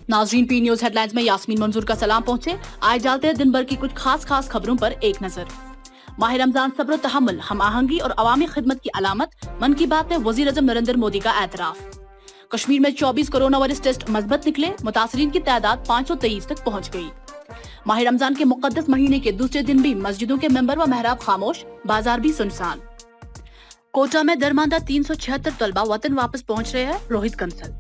नाजरीन, P news headlines में यास्मीन मंजूर का सलाम पहुंचे। आए डालते हैं दिन भर की कुछ खास खबरों पर एक नजर। माह रमजान सब्र तहम्मुल, हम आहंगी और अवामी खिदमत की अलामत, मन की बात में वजीर आज़म नरेंद्र मोदी का एतराफ। कश्मीर में 24 कोरोना वायरस टेस्ट मजबूत निकले, मुतासरीन की तादाद 523 तक पहुँच गयी। माह रमजान के मुकद्दस महीने के दूसरे दिन भी मस्जिदों के मेंबर व महराब खामोश, बाजार भी सुनसान। कोटा में दरमांदा 376 तलबा वतन वापस पहुँच रहे हैं, रोहित कंसल।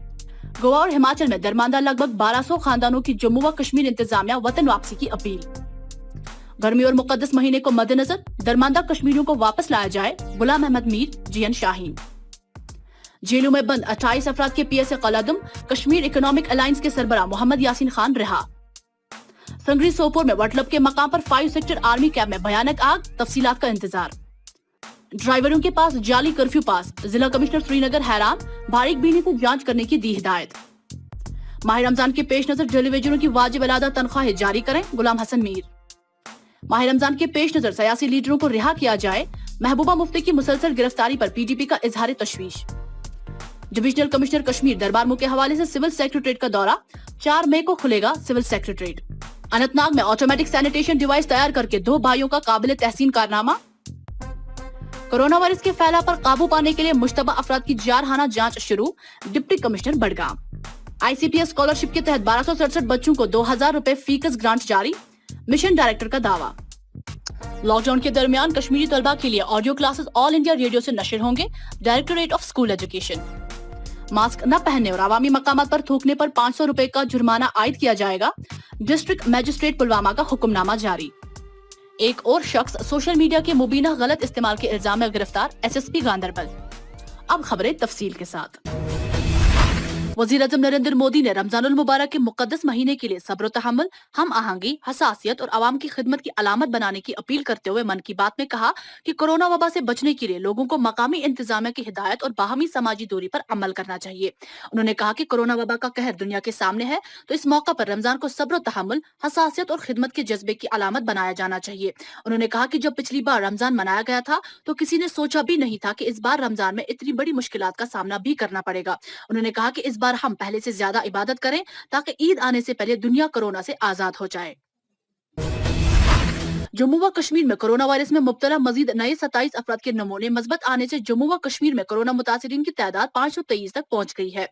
गोवा और हिमाचल में दरमांदा लगभग 1200 खानदानों की जम्मू व कश्मीर इंतजामिया वतन वापसी की अपील। गर्मी और मुकद्दस महीने को मद्देनजर दरमांदा कश्मीरियों को वापस लाया जाए, गुलाम अहमद मीर, जीएन शाहीन। जेलों में बंद 28 अफराद के पीएसए कलादम, कश्मीर इकोनॉमिक अलायंस के सरबराह मोहम्मद यासीन खान रिहा। संगरी सोपोर में वटलब के मकाम पर 5 सेक्टर आर्मी कैंप में भयानक आग, तफसीलात का इंतजार। ड्राइवरों के पास जाली कर्फ्यू पास, जिला कमिश्नर श्रीनगर हैरान, बारीक बीनी से जांच करने की दी हिदायत। माह रमजान के पेश नजर टेलीविजनों की वाजिब अलादा तनख्वाहें जारी करें, गुलाम हसन मीर। माह रमजान के पेश नजर सियासी लीडरों को रिहा किया जाए, महबूबा मुफ्ती की मुसलसल गिरफ्तारी पर पीडीपी का इजहार तशवीश। डिविजनल कमिश्नर कश्मीर दरबार के हवाले से सिविल सेक्रेटरीट का दौरा, 4 मई को खुलेगा सिविल सेक्रेटरीट। अनंतनाग में ऑटोमेटिक सैनिटेशन डिवाइस तैयार करके 2 भाइयों का काबिल तहसीन कारनामा। कोरोना वायरस के फैलाव पर काबू पाने के लिए मुश्तबा अफराद की जारहाना जांच शुरू, deputy commissioner Budgam. ICPS scholarship के तहत 1267 बच्चों को 2000 रुपए फीकस ग्रांट जारी, मिशन डायरेक्टर का दावा। लॉकडाउन के दरमियान कश्मीरी तलबा के लिए audio classes all India radio से नशर होंगे, directorate of school education. Mask न पहनने और अवामी मकामात पर थूकने पर 500 रुपए का जुर्माना आयद किया जाएगा, डिस्ट्रिक्ट मजिस्ट्रेट पुलवामा का हुक्मनामा जारी। एक और शख्स सोशल मीडिया के मुबीना गलत इस्तेमाल के इल्जाम में गिरफ्तार, एसएसपी गांधरबल। अब खबरें तफसील के साथ। वजीर आज़म नरेंद्र मोदी ने रमजानुल मुबारक के मुकद्दस महीने के लिए सब्र तहम्मुल, हम आहंगी, हसासियत और आवाम की खिदमत की अलामत बनाने की अपील करते हुए मन की बात में कहा कि कोरोना वबा से बचने के लिए लोगों को मकामी इंतजामिया की हिदायत और बाहमी समाजी दूरी पर अमल करना चाहिए। उन्होंने कहा कि कोरोना वबा का कहर दुनिया के सामने है, तो इस मौका पर रमजान को सब्र तहम्मुल, हसासियत और खिदमत के जज्बे की अलामत बनाया जाना चाहिए। उन्होंने कहा कि जब पिछली बार रमजान मनाया गया था तो किसी ने सोचा भी नहीं था कि इस बार रमजान में इतनी बड़ी मुश्किलात का सामना भी करना पड़ेगा। उन्होंने कहा कि इस बार हम पहले से ज्यादा इबादत करें ताकि ईद आने से पहले दुनिया कोरोना से आजाद हो जाए। जम्मू व कश्मीर में कोरोना वायरस में मुब्तला मजीद नए 27 अफराद के नमूने मजबूत आने से जम्मू व कश्मीर में कोरोना मुतासिरीन की तादाद 523 तक पहुंच गई है।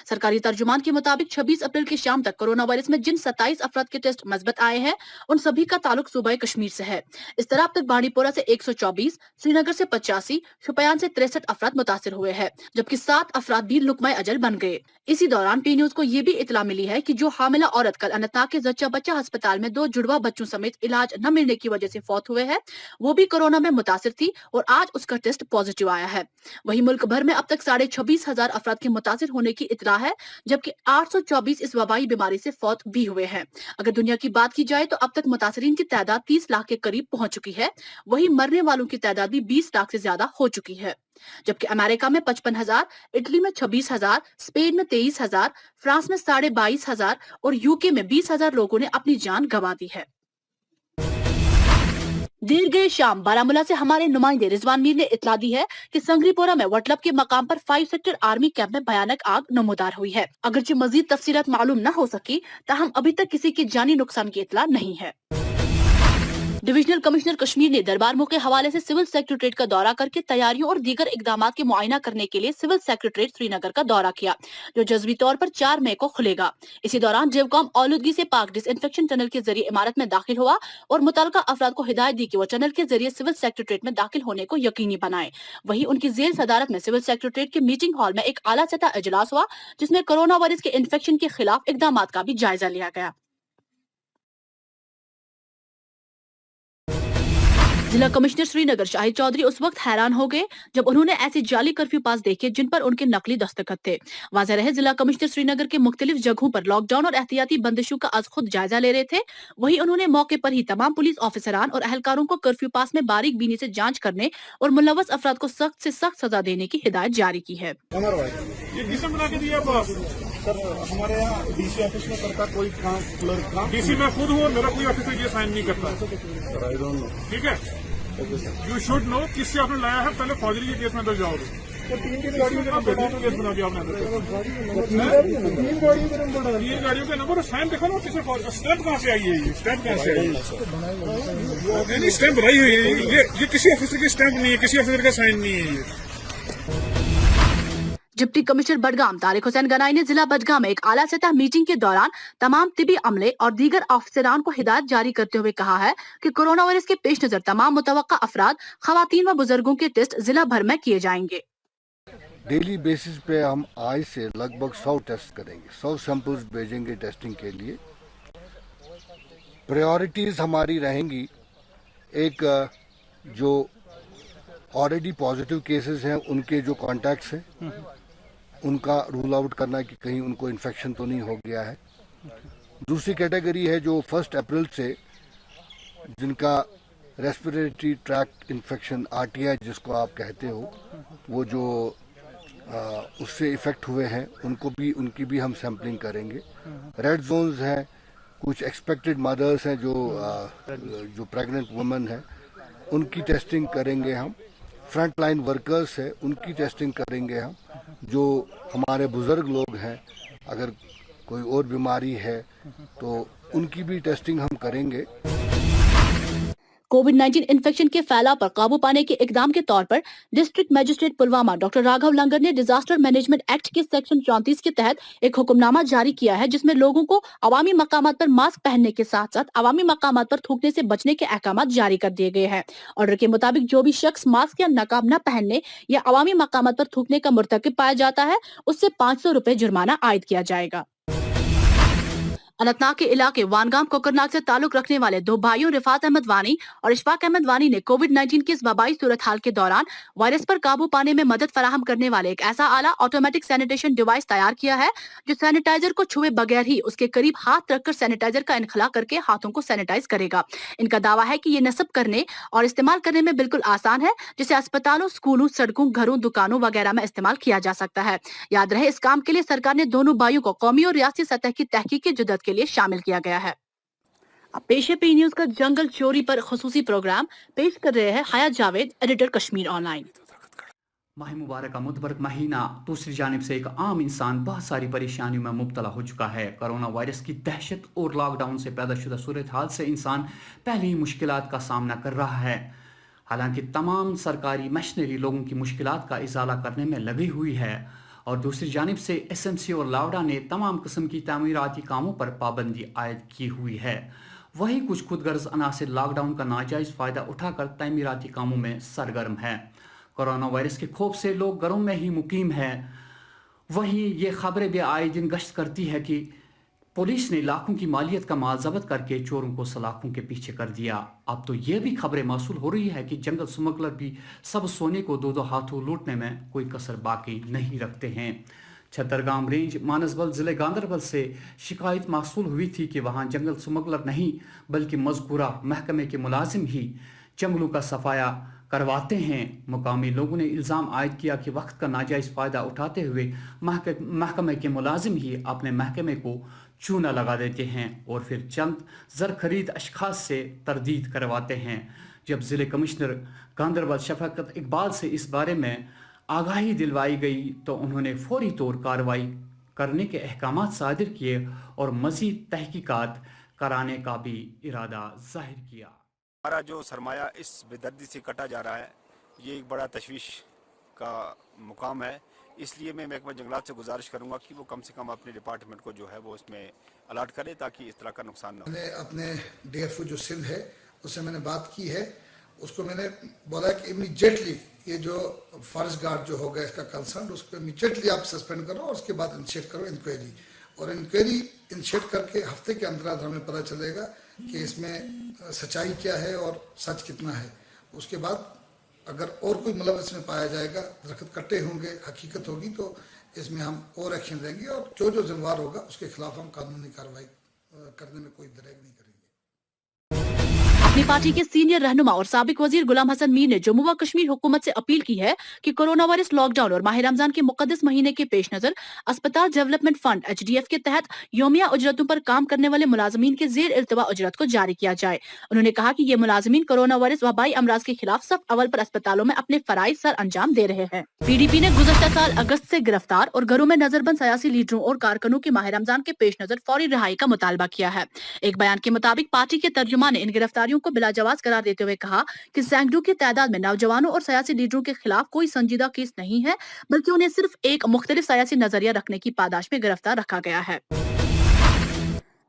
सरकारी तर्जुमान के मुताबिक 26 अप्रैल की शाम तक कोरोना वायरस में जिन 27 अफराद के टेस्ट मजबूत आए हैं, उन सभी का ताल्लुक सूबा कश्मीर से है। इस तरह अब तक बाड़ीपोरा से 124, श्रीनगर से 85, शुपियान से 63 अफराद मुतासिर हुए हैं, जबकि 7 अफराद भी लुकमा अजल बन गए। इसी दौरान पी न्यूज को ये भी इतला मिली है कि जो हामिला औरत कल अनंतनाग के जच्चा बच्चा अस्पताल में 2 जुड़वा बच्चों समेत इलाज न मिलने की वजह से फौत हुए हैं, वो भी कोरोना में मुतासिर थी और आज उसका टेस्ट पॉजिटिव आया है। वहीं मुल्क भर में अब तक 26,500 अफराद के मुतासिर होने की इतला है, जबकि 824 इस वबाई बीमारी से फौत भी हुए हैं। अगर दुनिया की बात की जाए तो अब तक मुतासिरीन की तादाद 30 लाख के करीब पहुंच चुकी है। वहीं मरने वालों की तादाद भी 20 लाख से ज्यादा हो चुकी है, जबकि अमेरिका में 55,000, इटली में 26,000, स्पेन में 23,000, फ्रांस में 22,500 और यूके में 20,000 लोगों ने अपनी जान गंवा दी है। देर गए शाम बारामूला से हमारे नुमाइंदे रिजवान मीर ने इतला दी है कि संगरीपोरा में वटलब के मकाम पर 5 सेक्टर आर्मी कैंप में भयानक आग नमूदार हुई है। अगरचे मजीद तफसीलात मालूम न हो सकी, ताहम अभी तक किसी की जानी नुकसान की इतला नहीं है। डिविजनल कमिश्नर कश्मीर ने दरबार के हवाले से सिविल सेक्रेटरीट का दौरा करके तैयारियों और दीगर इकदामात के मुआयना करने के लिए सिविल सेक्रेटरीट श्रीनगर का दौरा किया, जो जज्वी तौर पर 4 मई को खुलेगा। इसी दौरान जेवकॉम औलूदगी से पाक डिसइंफेक्शन टनल के जरिए इमारत में दाखिल हुआ और मुतल्लिका अफराद को हिदायत दी कि वो टनल के जरिए सिविल सेक्रेटरीट में दाखिल होने को यकीनी बनाए। वहीं उनकी जेल सदारत में सिविल सेक्रेटरीट के मीटिंग हॉल में एक आला सतह इजलास हुआ, जिसमें कोरोना वायरस के इन्फेक्शन के खिलाफ इकदामात का भी जायजा लिया गया। जिला कमिश्नर श्रीनगर शाहिद चौधरी उस वक्त हैरान हो गए जब उन्होंने ऐसे जाली कर्फ्यू पास देखे जिन पर उनके नकली दस्तखत थे। वाज़ेह रहे जिला कमिश्नर श्रीनगर के मुख्तलिफ जगहों पर लॉकडाउन और एहतियाती बंदिशों का आज खुद जायजा ले रहे थे। वहीं उन्होंने मौके पर ही तमाम पुलिस ऑफिसरान और अहलकारों को कर्फ्यू पास में बारीक बीनी से जांच करने और मुलव्वस अफराद को सख्त से सख्त सजा देने की हिदायत जारी की है। सर, हमारे यहाँ डीसी ऑफिस में करता कोई काम, क्लर्क काम। डीसी मैं खुद हूँ, मेरा कोई ऑफिसर ये साइन नहीं करता। I don't know. ठीक है, यू शुड नो किससे आपने लाया है, पहले फौजरी के केस में तो जाओगे। तीन गाड़ियों के नंबर केस बना दिया आपने तीन गाड़ियों के नंबर डाल तीन गाड़ियों के नंबर साइन देखो ना किसी स्टैंप कहाँ से आई है ये स्टैंप कहाँ से आई है नहीं स्टैंप बनाई हुई है ये किसी ऑफिसर की स्टैंप नहीं है किसी ऑफिसर का साइन नहीं है ये डिप्टी कमिश्नर बडगाम तारिक हुसैन गनाई ने जिला बडगाम में एक आला सतह मीटिंग के दौरान तमाम तिबी अमले और दीगर अफसरान को हिदायत जारी करते हुए कहा है कि कोरोना वायरस के पेश नजर तमाम मुतवक्का अफराद, खवातीन व बुजुर्गों के टेस्ट जिला भर में किए जाएंगे। डेली बेसिस पे हम आज से लगभग 100 टेस्ट करेंगे, 100 सैंपल्स भेजेंगे टेस्टिंग के लिए। प्रायोरिटीज हमारी रहेंगी, एक जो ऑलरेडी पॉजिटिव केसेस हैं उनके जो कॉन्टैक्ट्स हैं उनका रूल आउट करना कि कहीं उनको इन्फेक्शन तो नहीं हो गया है। दूसरी कैटेगरी है जो 1 अप्रैल से जिनका रेस्पिरेटरी ट्रैक्ट इन्फेक्शन RTI जिसको आप कहते हो, वो जो उससे इफेक्ट हुए हैं उनकी भी हम सैम्पलिंग करेंगे। रेड जोन्स हैं, कुछ एक्सपेक्टेड मदर्स हैं जो प्रेग्नेंट वुमेन है उनकी टेस्टिंग करेंगे हम। फ्रंट लाइन वर्कर्स है उनकी टेस्टिंग करेंगे हम। जो हमारे बुजुर्ग लोग हैं, अगर कोई और बीमारी है तो उनकी भी टेस्टिंग हम करेंगे। कोविड-19 इन्फेक्शन के फैलाव पर काबू पाने के इकदाम के तौर पर district magistrate Pulwama doctor Raghav Langar ने डिजास्टर मैनेजमेंट एक्ट के सेक्शन 34 के तहत एक हुक्मनामा जारी किया है, जिसमें लोगों को अवामी मकामात पर मास्क पहनने के साथ साथ अवामी मकामात पर थूकने से बचने के अहकाम जारी कर दिए गए हैं। ऑर्डर के मुताबिक जो भी शख्स मास्क या नकाब न पहनने या अवामी मकामात पर थूकने का मुर्तकिब पाया जाता है उससे 500 रुपए जुर्माना आयद किया जाएगा। अनंतनाग के इलाके वानगाम कोकरनाग से ताल्लुक रखने वाले 2 भाइयों रिफात अहमद वानी और इशफाक अहमद वानी ने कोविड-19 की इस वबाई सूरत हाल के दौरान वायरस पर काबू पाने में मदद फराहम करने वाले एक ऐसा आला ऑटोमेटिक सैनिटेशन डिवाइस तैयार किया है जो सैनिटाइजर को छुए बगैर ही उसके करीब हाथ रखकर सैनिटाइजर का इनखला करके हाथों को सैनिटाइज करेगा। इनका दावा है कि ये नस्ब करने और इस्तेमाल करने में बिल्कुल आसान है, जिसे अस्पतालों, स्कूलों, सड़कों, घरों, दुकानों वगैरह में इस्तेमाल किया जा सकता है। याद रहे, इस काम के लिए सरकार ने दोनों भाइयों को कौमी और रियासती सतह की तहकीक की जुदत के लिए शामिल किया गया है। अब पेश है पी न्यूज का जंगल चोरी पर खुसूसी प्रोग्राम, पेश कर रहे हैं हयात जावेद, एडिटर कश्मीर ऑनलाइन। माह मुबारक का मुतबरक महीना, दूसरी जानिब से एक आम इंसान बहुत सारी परेशानियों में मुब्तला हो चुका है। कोरोना वायरस की दहशत और लॉकडाउन से पैदा शुदा सूरत हाल से इंसान पहले ही मुश्किलात का सामना कर रहा है। हालांकि तमाम सरकारी मशीनरी लोगों की मुश्किलात का इजाला करने में लगी हुई है और दूसरी जानिब से SMC और लावडा ने तमाम किस्म की तामीराती कामों पर पाबंदी आयद की हुई है। वहीं कुछ खुदगर्ज अनासिर लॉकडाउन का नाजायज़ फ़ायदा उठाकर तामीराती कामों में सरगर्म है। कोरोना वायरस के खौफ से लोग घरों में ही मुकीम हैं। वहीं ये खबरें भी आए दिन गश्त करती है कि पुलिस ने लाखों की मालियत का माल जब्त करके चोरों को सलाखों के पीछे कर दिया। अब तो ये भी खबरें मौसूल हो रही है कि जंगल स्मगलर भी सब सोने को 2-2 हाथों लूटने में कोई कसर बाकी नहीं रखते हैं। छतरगाम रेंज मानसबल ज़िले गांदरबल से शिकायत मौसूल हुई थी कि वहां जंगल स्मगलर नहीं बल्कि मज़कूरा महकमे के मुलाजिम ही जंगलों का सफाया करवाते हैं। मुकामी लोगों ने इल्ज़ाम आयद किया कि वक्त का नाजायज़ फ़ायदा उठाते हुए महकमे के मुलाजिम ही अपने महकमे को चूना लगा देते हैं और फिर चंद ज़र खरीद अशखास से तरदीद करवाते हैं। जब ज़िले कमिश्नर गांदरबल शफकत इकबाल से इस बारे में आगाही दिलवाई गई तो उन्होंने फौरी तौर कार्रवाई करने के अहकामात सादिर किए और मज़ीद तहकीकात कराने का भी इरादा जाहिर किया। हमारा जो सरमाया इस बेदर्दी से कटा जा रहा है, ये एक बड़ा तशवीश का मुकाम है। इसलिए मैं महकमा जंगलात से गुजारिश करूंगा कि वो कम से कम अपने डिपार्टमेंट को जो है वो इसमें अलर्ट करे ताकि इस तरह का नुकसान न हो। मैंने अपने DFO जो सिंध है उससे मैंने बात की है, उसको मैंने बोला कि इमीडिएटली ये जो फॉरेस्ट गार्ड जो होगा इसका कंसर्न, उसको इमीडिएटली आप सस्पेंड करो और उसके बाद इनिशिएट करो इंक्वायरी। और इंक्वायरी इनिशिएट करके हफ्ते के अंदर हमें पता चलेगा कि इसमें सच्चाई क्या है और सच कितना है। उसके बाद अगर और कोई मतलब इसमें पाया जाएगा, दरख्त कट्टे होंगे, हकीकत होगी, तो इसमें हम और एक्शन लेंगे और जो जिम्मेवार होगा उसके खिलाफ हम कानूनी कार्रवाई करने में कोई दरेग नहीं करेंगे। अपनी पार्टी के सीनियर रहनुमा और साबिक वजीर गुलाम हसन मीर ने जम्मू व कश्मीर हुकूमत से अपील की है कि कोरोना वायरस लॉकडाउन और माह रमजान के मुकद्दस महीने के पेश नजर अस्पताल डेवलपमेंट फंड HDF के तहत योमिया उजरतों पर काम करने वाले मुलाजमीन के जेर इल्तवा उजरत को जारी किया जाए। उन्होंने कहा कि ये मुलाजमीन कोरोना वायरस वबाई अमराज के खिलाफ सफ अवल पर अस्पतालों में अपने फराइज सर अंजाम दे रहे हैं। PDP ने गुज़श्ता साल अगस्त से गिरफ्तार और घरों में नजरबंद सियासी लीडरों और कारकुनों की माह रमजान के पेश नजर फौरी रिहाई का मुतालबा किया है। एक बयान के मुताबिक पार्टी के तर्जुमान ने इन गिरफ्तारियों को बिलाजवाज करार देते हुए कहा कि सैकड़ों की तादाद में नौजवानों और सियासी लीडरों के खिलाफ कोई संजीदा केस नहीं है, बल्कि उन्हें सिर्फ एक मुख्तलिफ सियासी नजरिया रखने की पादाश में गिरफ्तार रखा गया है।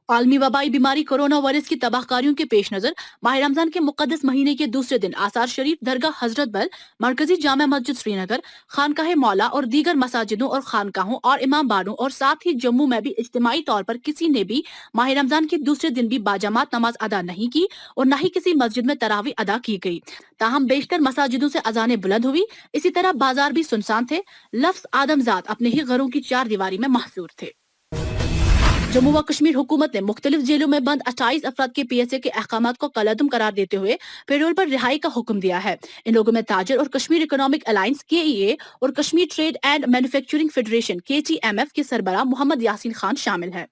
आलमी वबाई बीमारी कोरोना वायरस की तबाहकारियों के पेश नजर माह रमजान के मुकद्दस महीने के दूसरे दिन आसार शरीफ, दरगाह हजरत बल, मरकजी जामा मस्जिद श्रीनगर, खानकाह मौला और दीगर मसाजिदों और खानकाहों और इमाम बाड़ों और साथ ही जम्मू में भी इज्तिमाई तौर पर किसी ने भी माह रमजान के दूसरे दिन भी बाजमात नमाज अदा नहीं की और न ही किसी मस्जिद में तरावी अदा की गई। ताहम बेशतर मसाजिदों से अजानें बुलंद हुई। इसी तरह बाजार भी सुनसान थे। लफ्ज आदमजात अपने ही घरों की चार दीवारी में महसूर थे। जम्मू व कश्मीर हुकूमत ने मुख्तलिफ जेलों में बंद 28 अफराद के PSA के अहकामात को कलअदम करार देते हुए पेरोल पर रिहाई का हुक्म दिया है। इन लोगों में ताजर और कश्मीर इकोनॉमिक अलायंस KEA और Kashmir trade and manufacturing federation KTMF के सरबराह मोहम्मद यासीन खान शामिल है।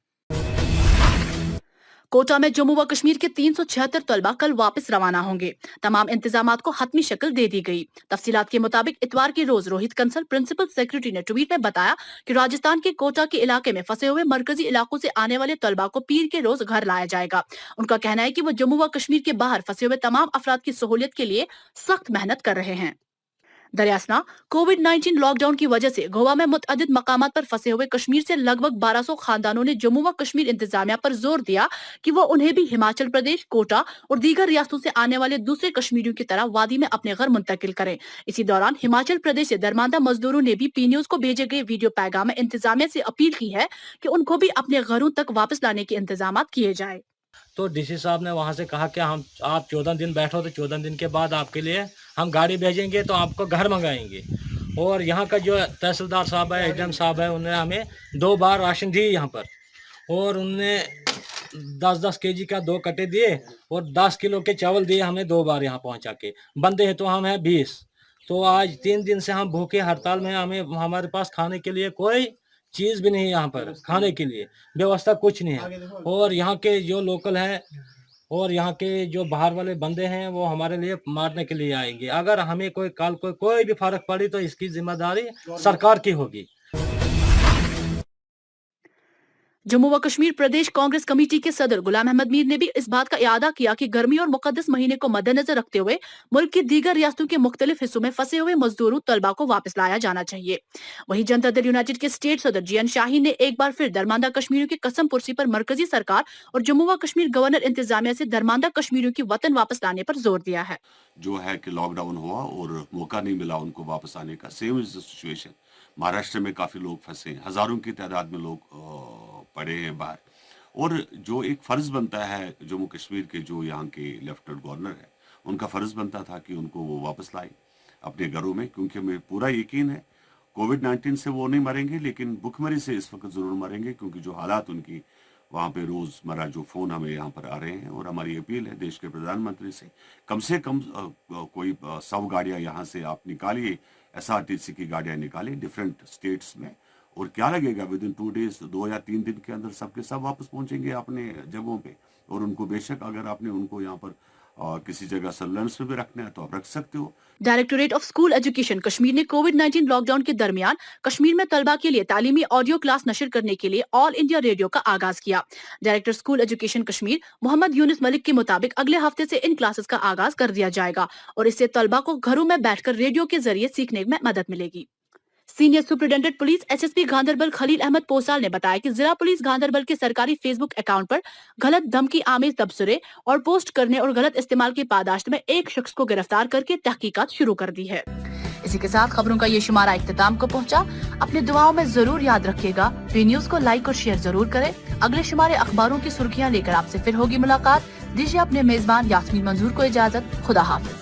कोटा में जम्मू व कश्मीर के 376 तलबा कल वापस रवाना होंगे। तमाम इंतजामात को हतमी शक्ल दे दी गई। तफसीलात के मुताबिक इतवार के रोज रोहित कंसल प्रिंसिपल सेक्रेटरी ने ट्वीट में बताया कि राजस्थान के कोटा के इलाके में फंसे हुए मरकजी इलाकों से आने वाले तलबा को पीर के रोज घर लाया जाएगा। उनका कहना है कि वो जम्मू व कश्मीर के बाहर फंसे हुए तमाम अफराद की सहूलियत के लिए सख्त मेहनत कर रहे हैं। दरियासना कोविड-19 लॉकडाउन की वजह से गोवा में मुतअद्दिद मकामात पर फंसे हुए कश्मीर से लगभग 1200 खानदानों ने जम्मू व कश्मीर इंतजामिया पर जोर दिया कि वो उन्हें भी हिमाचल प्रदेश, कोटा और दीगर रियासतों से आने वाले दूसरे कश्मीरियों की तरह वादी में अपने घर मुंतकिल करें। इसी दौरान हिमाचल प्रदेश से दरमांदा मजदूरों ने भी PNews को भेजे गए वीडियो पैगाम में इंतजामिया से अपील की है कि उनको भी अपने घरों तक वापस लाने के इंतजाम किए जाए। तो DC साहब ने वहाँ से कहा कि आप 14 दिन बैठो तो 14 दिन के बाद आपके लिए हम गाड़ी भेजेंगे तो आपको घर मंगाएंगे। और यहाँ का जो तहसीलदार साहब है, ADM साहब है, उन्होंने हमें 2 बार राशन दिए यहाँ पर और उन्होंने 10-10 kg का 2 कट्टे दिए और 10 किलो के चावल दिए हमें 2 बार यहाँ पहुँचा के। बंदे हैं तो हम हैं 20। तो आज 3 दिन से हम भूखे हड़ताल में, हमारे पास खाने के लिए कोई चीज़ भी नहीं है, यहाँ पर खाने के लिए व्यवस्था कुछ नहीं है। और यहाँ के जो लोकल हैं और यहाँ के जो बाहर वाले बंदे हैं वो हमारे लिए मारने के लिए आएंगे। अगर हमें कोई भी फर्क पड़ी तो इसकी जिम्मेदारी सरकार की होगी। जम्मू व कश्मीर प्रदेश कांग्रेस कमेटी के सदर गुलाम अहमद मीर ने भी इस बात का इयादा किया कि गर्मी और मुकद्दस महीने को मद्देनजर रखते हुए मुल्क की दीगर रियासतों के मुख्तलिफ हिस्सों में फंसे हुए मजदूरों तलबा को वापस लाया जाना चाहिए। वहीं जनता दल यूनाइटेड के स्टेट सदर GN शाहीन ने एक बार फिर दरमांदा कश्मीरियों की कसम पुरसी पर मरकजी सरकार और जम्मू व कश्मीर गवर्नर इंतजामिया से दरमांदा कश्मीरियों की वतन वापस लाने पर जोर दिया है। जो है कि लॉकडाउन हुआ और मौका नहीं मिला उनको वापस आने का। Same is the situation Maharashtra में, काफ़ी लोग फंसे हैं, हज़ारों की तादाद में लोग पड़े हैं बाहर। और जो एक फ़र्ज़ बनता है जम्मू कश्मीर के जो यहाँ के लेफ्टिनेंट गवर्नर है, उनका फ़र्ज़ बनता था कि उनको वो वापस लाए अपने घरों में, क्योंकि हमें पूरा यकीन है कोविड-19 से वो नहीं मरेंगे, लेकिन भुखमरी से इस वक्त ज़रूर मरेंगे, क्योंकि जो हालात उनकी वहाँ पे रोज़मर्रा जो फ़ोन हमें यहाँ पर आ रहे हैं। और हमारी अपील है देश के प्रधानमंत्री से कम कोई 100 गाड़ियाँ यहाँ से आप निकालिए, SRTC की गाड़ियाँ निकालिए डिफरेंट स्टेट्स में। और क्या लगेगा, विद इन 2 डेज, 2 या 3 दिन के अंदर सबके सब वापस पहुँचेंगे अपने जगहों पे। और उनको बेशक अगर आपने उनको यहाँ पर किसी जगह सर्वेलेंस में भी रखना है तो आप रख सकते हो। Directorate of school education Kashmir ने कोविड-19 लॉकडाउन के दरमियान कश्मीर में तलबा के लिए तालीमी ऑडियो क्लास नशर करने के लिए ऑल इंडिया रेडियो का आगाज किया। Director school education Kashmir Mohammad Yunus Malik के मुताबिक अगले हफ्ते से इन क्लासेस का आगाज कर दिया जाएगा और इससे तलबा को घरों में बैठकर रेडियो के जरिए सीखने में मदद मिलेगी। Senior superintendent police SSP Ganderbal Khalil Ahmad Posal ने बताया कि जिला पुलिस गांधरबल के सरकारी फेसबुक अकाउंट पर गलत धमकी आमेज तबसरे और पोस्ट करने और गलत इस्तेमाल की पादाश्त में एक शख्स को गिरफ्तार करके तहकीकात शुरू कर दी है। इसी के साथ खबरों का ये शुमारा इख्तिताम को पहुंचा। अपनी दुआओं में जरूर याद रखिएगा। न्यूज को लाइक और शेयर जरूर करें। अगले शुमारे अखबारों की सुर्खियां लेकर आपसे फिर होगी मुलाकात। दीजिए अपने मेजबान यास्मीन मंजूर को इजाजत। खुदा हाफिज।